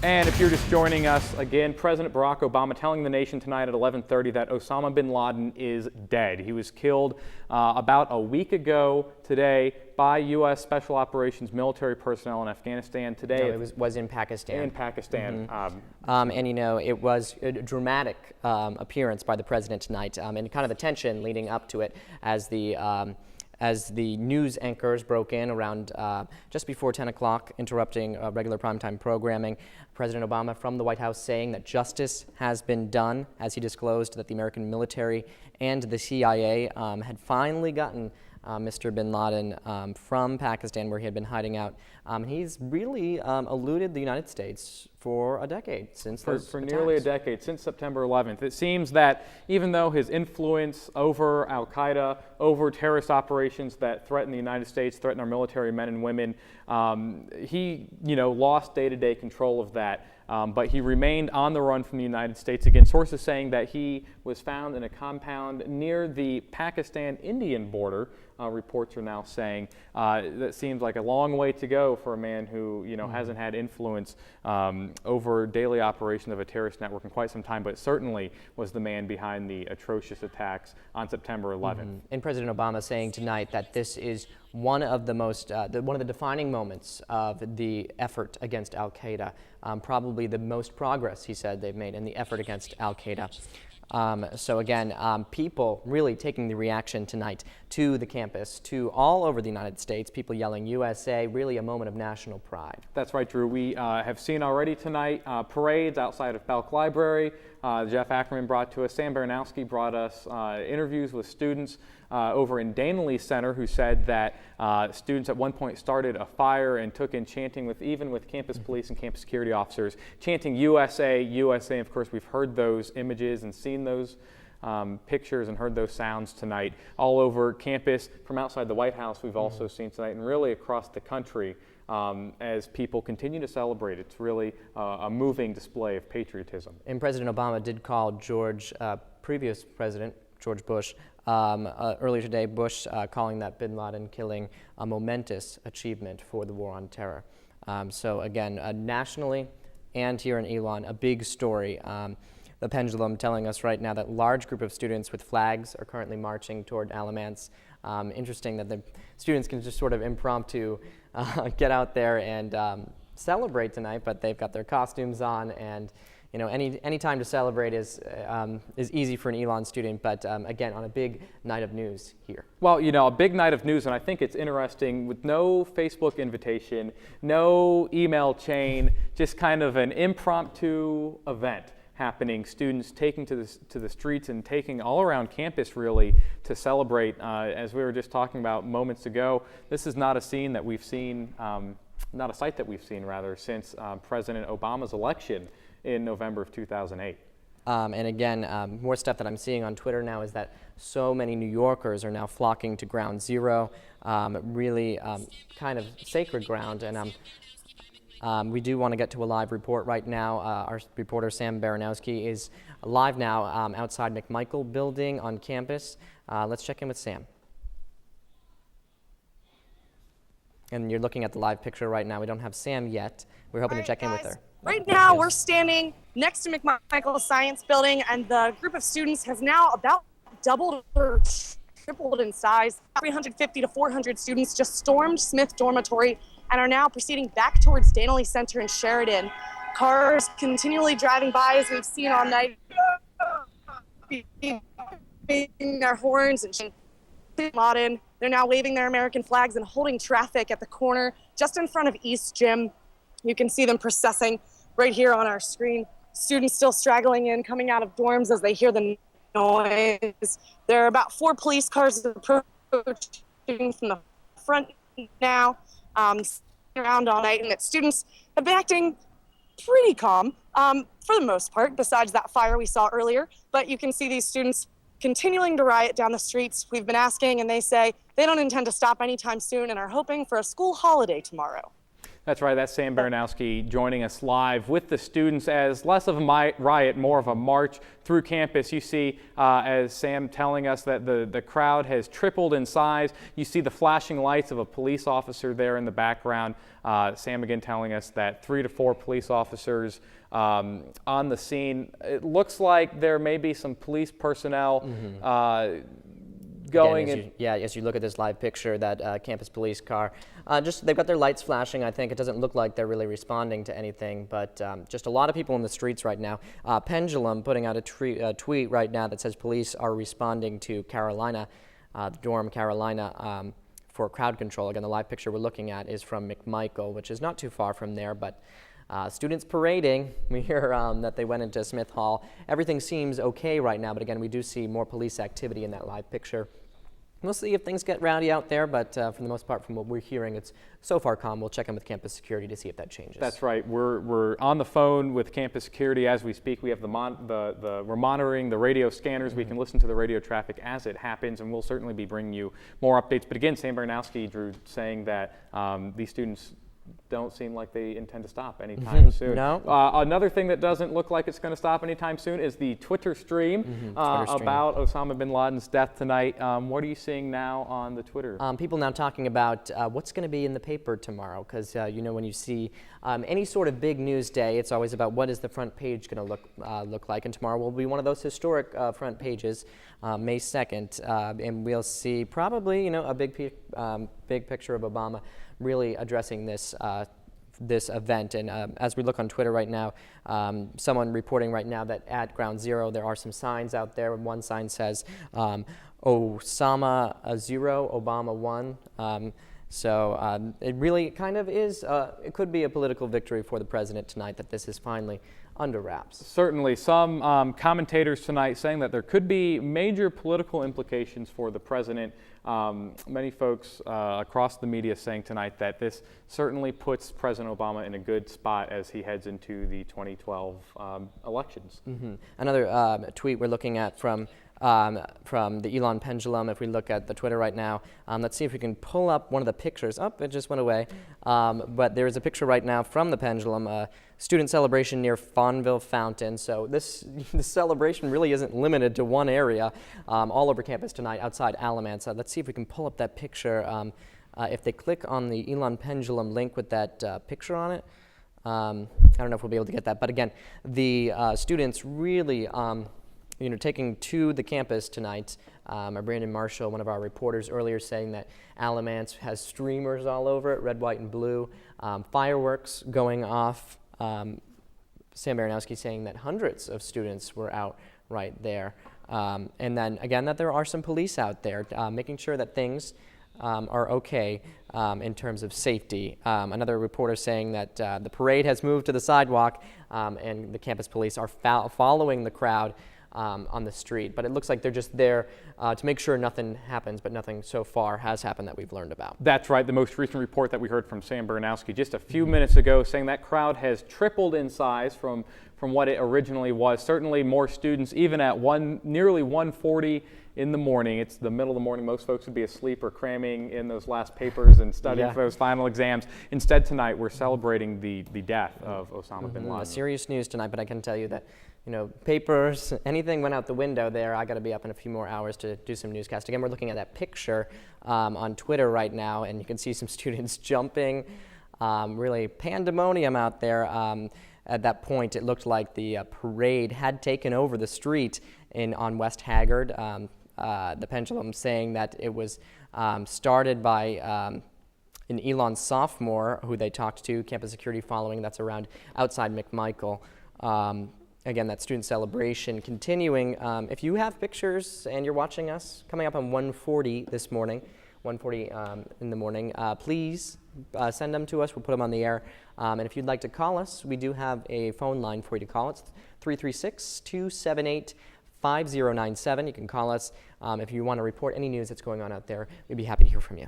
And if you're just joining us, again, President Barack Obama telling the nation tonight at 11:30 that Osama bin Laden is dead. He was killed about a week ago today by U.S. Special Operations military personnel in Afghanistan. Today, no, it was in Pakistan. In Pakistan. And you know, it was a dramatic appearance by the president tonight, and kind of the tension leading up to it as the news anchors broke in around just before 10 o'clock, interrupting regular primetime programming. President Obama from the White House saying that justice has been done, as he disclosed that the American military and the CIA had finally gotten Mr. bin Laden from Pakistan, where he had been hiding out. He's really eluded the United States for a decade, since for nearly a decade, since September 11th. It seems that even though his influence over al-Qaeda, over terrorist operations that threaten the United States, threaten our military men and women, he lost day-to-day control of that. But he remained on the run from the United States. Again, sources saying that he was found in a compound near the Pakistan-Indian border. Reports are now saying that seems like a long way to go for a man who hasn't had influence over daily operations of a terrorist network in quite some time, but certainly was the man behind the atrocious attacks on September 11th. And President Obama saying tonight that this is one of the most, one of the defining moments of the effort against al-Qaeda. Probably the most progress, he said, they've made in the effort against al-Qaeda. So again, people really taking the reaction tonight to the campus, to all over the United States, people yelling USA, really a moment of national pride. That's right, Drew. We have seen already tonight parades outside of Belk Library. Jeff Ackerman brought to us, Sam Baranowski brought us interviews with students over in Danley Center who said that students at one point started a fire and took in chanting even with campus police and campus security officers, chanting USA, USA. Of course, we've heard those images and seen those pictures and heard those sounds tonight all over campus. From outside the White House, we've also seen tonight, and really across the country, as people continue to celebrate. It's really a moving display of patriotism. And President Obama did call previous President George Bush, earlier today, Bush calling that bin Laden killing a momentous achievement for the war on terror. So again, nationally and here in Elon, a big story. The Pendulum telling us right now that a large group of students with flags are currently marching toward Alamance. Interesting that the students can just sort of impromptu get out there and celebrate tonight, but they've got their costumes on, and any time to celebrate is easy for an Elon student, but again, on a big night of news here. Well, a big night of news, and I think it's interesting, with no Facebook invitation, no email chain, just kind of an impromptu event happening, students taking to the streets and taking all around campus really to celebrate. As we were just talking about moments ago, this is not a scene that we've seen, not a sight that we've seen rather, since President Obama's election in November of 2008. And again, more stuff that I'm seeing on Twitter now is that so many New Yorkers are now flocking to Ground Zero, really kind of sacred ground. And we do want to get to a live report right now. Our reporter Sam Baranowski is live now outside McMichael Building on campus. Let's check in with Sam. And you're looking at the live picture right now. We don't have Sam yet. We're hoping to check in with her. Right now, we're standing next to McMichael Science Building, and the group of students has now about doubled or tripled in size. 350 to 400 students just stormed Smith Dormitory and are now proceeding back towards Danley Center in Sheridan. Cars continually driving by, as we've seen all night, beating their horns and bin Laden. They're now waving their American flags and holding traffic at the corner just in front of East Gym. You can see them processing right here on our screen. Students still straggling in, coming out of dorms as they hear the noise. There are about 4 police cars approaching from the front now, around all night, and that students have been acting pretty calm for the most part, besides that fire we saw earlier. But you can see these students continuing to riot down the streets. We've been asking, and they say they don't intend to stop anytime soon and are hoping for a school holiday tomorrow. That's right. That's Sam Baranowski joining us live with the students as less of a riot, more of a march through campus. You see, as Sam telling us that the crowd has tripled in size. You see the flashing lights of a police officer there in the background. Sam again telling us that 3 to 4 police officers on the scene. It looks like there may be some police personnel going Again, as you look at this live picture, that campus police car, they've got their lights flashing. I think it doesn't look like they're really responding to anything, but just a lot of people in the streets right now. Pendulum putting out a tweet right now that says police are responding to Carolina, Durham, Carolina, for crowd control. Again, the live picture we're looking at is from McMichael, which is not too far from there, but students parading. We hear that they went into Smith Hall. Everything seems okay right now, but again, we do see more police activity in that live picture. We'll see if things get rowdy out there, but for the most part, from what we're hearing, it's so far calm. We'll check in with campus security to see if that changes. That's right. We're on the phone with campus security as we speak. We have we're monitoring the radio scanners. We can listen to the radio traffic as it happens, and we'll certainly be bringing you more updates. But again, Sam Baranowski, Drew, saying that these students don't seem like they intend to stop anytime soon. No. Another thing that doesn't look like it's going to stop anytime soon is the Twitter stream, about Osama bin Laden's death tonight. What are you seeing now on the Twitter? People now talking about what's going to be in the paper tomorrow, because when you see any sort of big news day, it's always about what is the front page going to look like, and tomorrow will be one of those historic front pages, May 2nd, and we'll see probably a big picture of Obama really addressing this event. And as we look on Twitter right now, someone reporting right now that at Ground Zero there are some signs out there. One sign says Osama 0, Obama 1. So it really kind of is, it could be a political victory for the president tonight that this is finally under wraps. Certainly. Some commentators tonight saying that there could be major political implications for the president. Many folks across the media saying tonight that this certainly puts President Obama in a good spot as he heads into the 2012 elections. Another tweet we're looking at from the Elon Pendulum. If we look at the Twitter right now, let's see if we can pull up one of the pictures. Oh, it just went away. But there is a picture right now from the Pendulum, student celebration near Fonville Fountain. So this celebration really isn't limited to one area. All over campus tonight, outside Alamance. Let's see if we can pull up that picture. If they click on the Elon Pendulum link with that picture on it, I don't know if we'll be able to get that. But again, the students really taking to the campus tonight. Brandon Marshall, one of our reporters earlier, saying that Alamance has streamers all over it, red, white, and blue, fireworks going off. Sam Baranowski saying that hundreds of students were out right there. And then again, that there are some police out there making sure that things are okay in terms of safety. Another reporter saying that the parade has moved to the sidewalk and the campus police are following the crowd on the street, but it looks like they're just there to make sure nothing happens, but nothing so far has happened that we've learned about. That's right. The most recent report that we heard from Sam Baranowski just a few minutes ago saying that crowd has tripled in size from what it originally was. Certainly more students, even at nearly 1:40 in the morning. It's the middle of the morning. Most folks would be asleep or cramming in those last papers and studying for those final exams. Instead, tonight we're celebrating the death of Osama bin Laden. Serious news tonight, but I can tell you that papers, anything went out the window there. I got to be up in a few more hours to do some newscast. Again, we're looking at that picture on Twitter right now, and you can see some students jumping, really pandemonium out there. At that point, it looked like the parade had taken over the street on West Haggard. The Pendulum saying that it was started by an Elon sophomore who they talked to, campus security following. That's around outside McMichael. Again, that student celebration continuing. If you have pictures and you're watching us coming up on 1:40 this morning, 1:40 in the morning, please send them to us. We'll put them on the air. And if you'd like to call us, we do have a phone line for you to call. It's 336-278-5097. You can call us if you want to report any news that's going on out there. We'd be happy to hear from you.